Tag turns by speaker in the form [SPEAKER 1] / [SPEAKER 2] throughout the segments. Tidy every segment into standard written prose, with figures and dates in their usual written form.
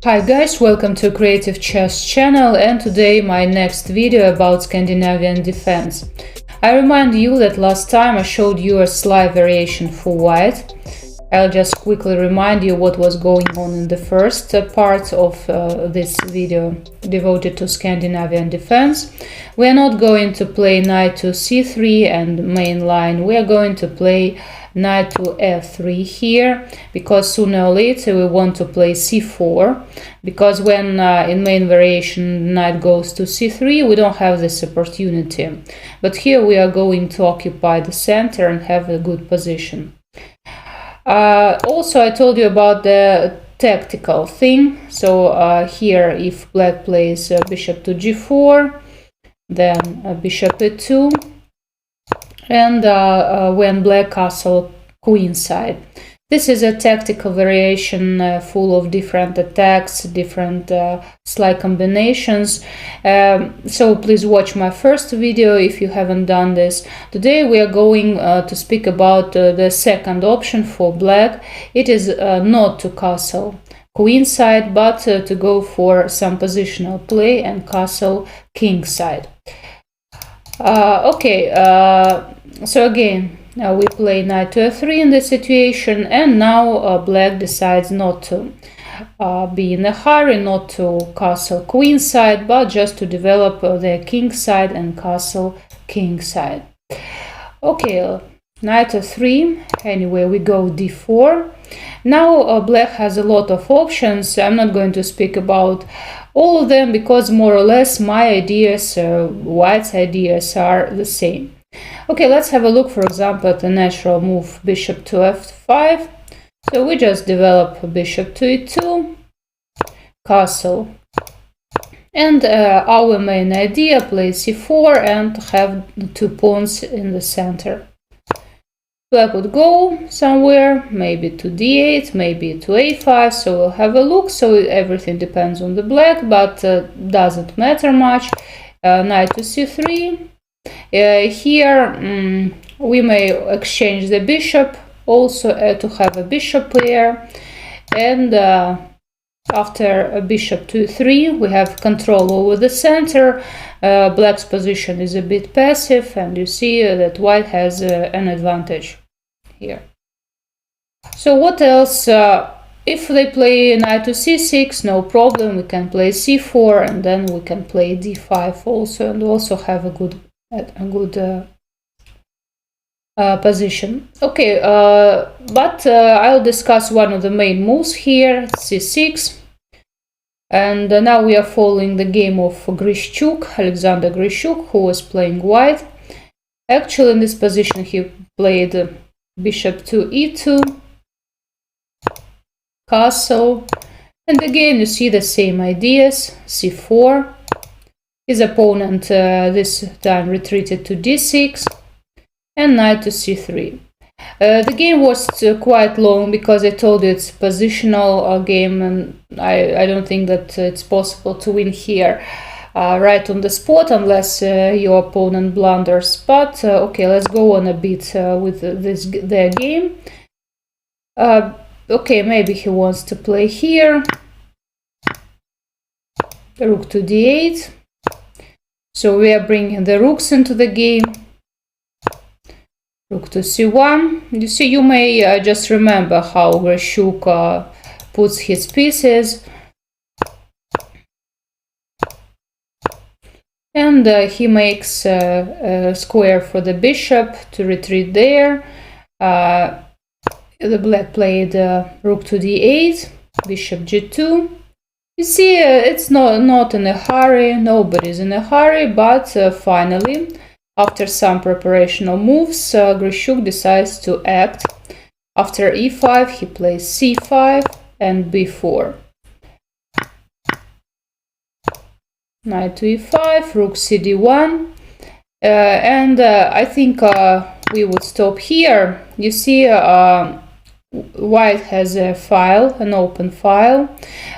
[SPEAKER 1] Hi guys, welcome to Creative Chess channel, and today my next video about Scandinavian defense. I remind you that last time I showed you a slight variation for white. I'll just quickly remind you what was going on in the first part of this video devoted to Scandinavian defense. We are not going to play knight to c3 and main line. We are going to play knight to f3 here, because sooner or later we want to play c4, because when in main variation knight goes to c3 we don't have this opportunity, but here we are going to occupy the center and have a good position. Also, I told you about the tactical thing. So here, if black plays bishop to g4, then bishop e2, and when black castle queenside. This is a tactical variation full of different attacks, different slight combinations. So please watch my first video if you haven't done this. Today we are going to speak about the second option for black. It is not to castle queenside, but to go for some positional play and castle kingside. So again, we play knight to f3 in this situation, and now black decides not to be in a hurry, not to castle queenside, but just to develop their kingside and castle kingside. Okay, knight f3. Anyway, we go d4. Now black has a lot of options. I'm not going to speak about all of them because more or less my ideas, white's ideas are the same. Okay, let's have a look, for example, at the natural move bishop to f5. So we just develop bishop to e2, castle, and our main idea, play c4 and have 2 pawns in the center. Black would go somewhere, maybe to d8, maybe to a5, so we'll have a look. So everything depends on the black, but doesn't matter much. Knight to c3. Here we may exchange the bishop also to have a bishop pair, and after a bishop to 3 we have control over the center. Black's position is a bit passive, and you see that white has an advantage here. So what else? If they play knight to c6, no problem, we can play c4, and then we can play d5 also, and also have a good position. Okay, but I'll discuss one of the main moves here, c6. And now we are following the game of Grishchuk, Alexander Grishchuk, who was playing white. Actually, in this position he played bishop to e2, castle, and again you see the same ideas, c4. His opponent this time retreated to d6, and knight to c3. The game was quite long because I told you it's a positional game, and I don't think that it's possible to win here right on the spot unless your opponent blunders. But okay, let's go on a bit with their game. Okay, maybe he wants to play here, rook to d8. So we are bringing the rooks into the game. Rook to c1. You see, you may just remember how Grishchuk puts his pieces. And he makes a square for the bishop to retreat there. The black played rook to d8, bishop g2. You see, it's not in a hurry, nobody's in a hurry, but finally, after some preparational moves, Grishchuk decides to act. After e5, he plays c5 and b4. Knight to e5, rook cd1, and I think we would stop here. You see, white has a file, an open file,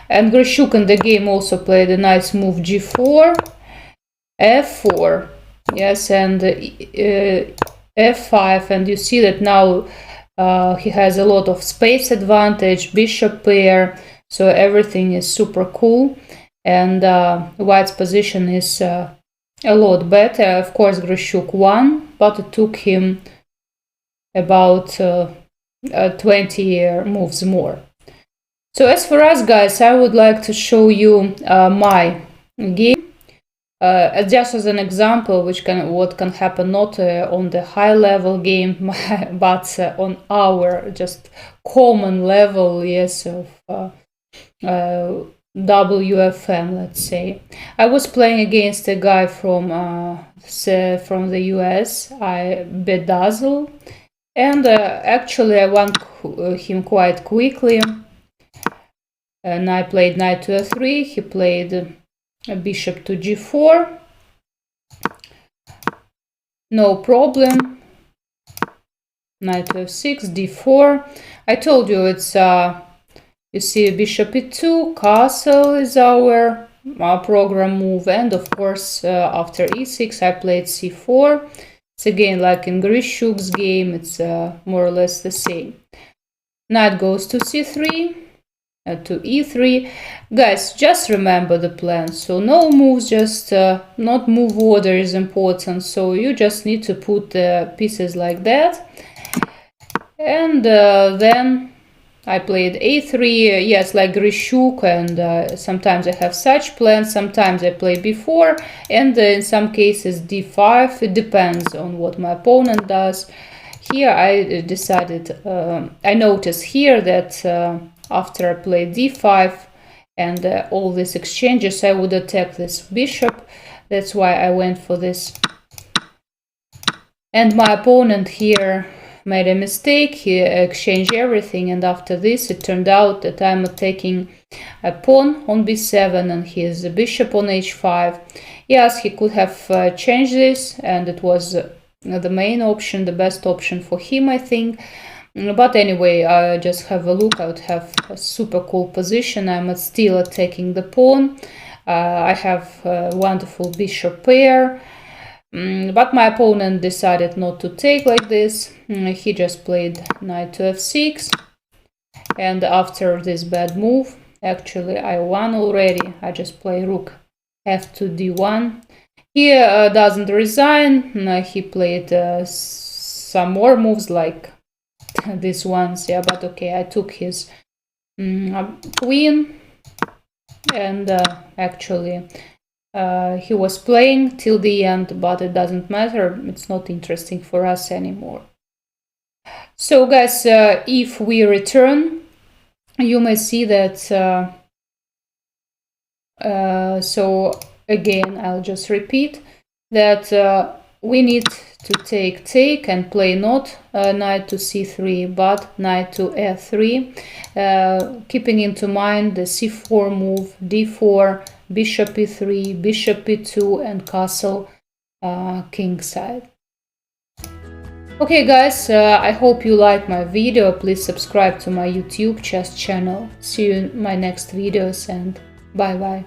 [SPEAKER 1] and Grishchuk in the game also played a nice move g4, f4, yes, and f5, and you see that now he has a lot of space advantage, bishop pair, So everything is super cool, and white's position is a lot better. Of course, Grishuk won, but it took him about 20 moves more. So as for us, guys, I would like to show you my game. Just as an example, what can happen not on the high level game, but on our just common level, yes, of WFM, let's say. I was playing against a guy from the US, I bedazzle, and actually I won him quite quickly. And I played knight to f3, he played bishop to g4. No problem. Knight to f6, d4. I told you it's, you see, bishop e2, castle is our program move, and of course after e6 I played c4. It's again like in Grishuk's game, it's more or less the same. Knight goes to c3. To e3. Guys, just remember the plan. So no moves, just not move order is important. So you just need to put the pieces like that. And then I played a3, yes, like Grishuk, and sometimes I have such plans, sometimes I play b4, and in some cases d5. It depends on what my opponent does. Here I decided, I noticed here that after I played d5 and all these exchanges, I would attack this bishop. That's why I went for this. And my opponent here made a mistake. He exchanged everything, and after this it turned out that I'm attacking a pawn on b7 and his bishop on h5. Yes, he could have changed this, and it was the main option, the best option for him, I think. But anyway, just have a look. I would have a super cool position. I'm still attacking the pawn. I have a wonderful bishop pair. But my opponent decided not to take like this. He just played knight to f6. And after this bad move, actually I won already. I just play rook f2 d1. He doesn't resign. He played some more moves like these ones, yeah, but okay, I took his queen, and actually he was playing till the end, but it doesn't matter, it's not interesting for us anymore. So guys, if we return, you may see that so again I'll just repeat that we need to take and play not knight to c3 but knight to f3, keeping into mind the c4 move, d4, bishop e3, bishop e2, and castle kingside. Okay guys, I hope you liked my video. Please subscribe to my YouTube chess channel. See you in my next videos, and bye bye.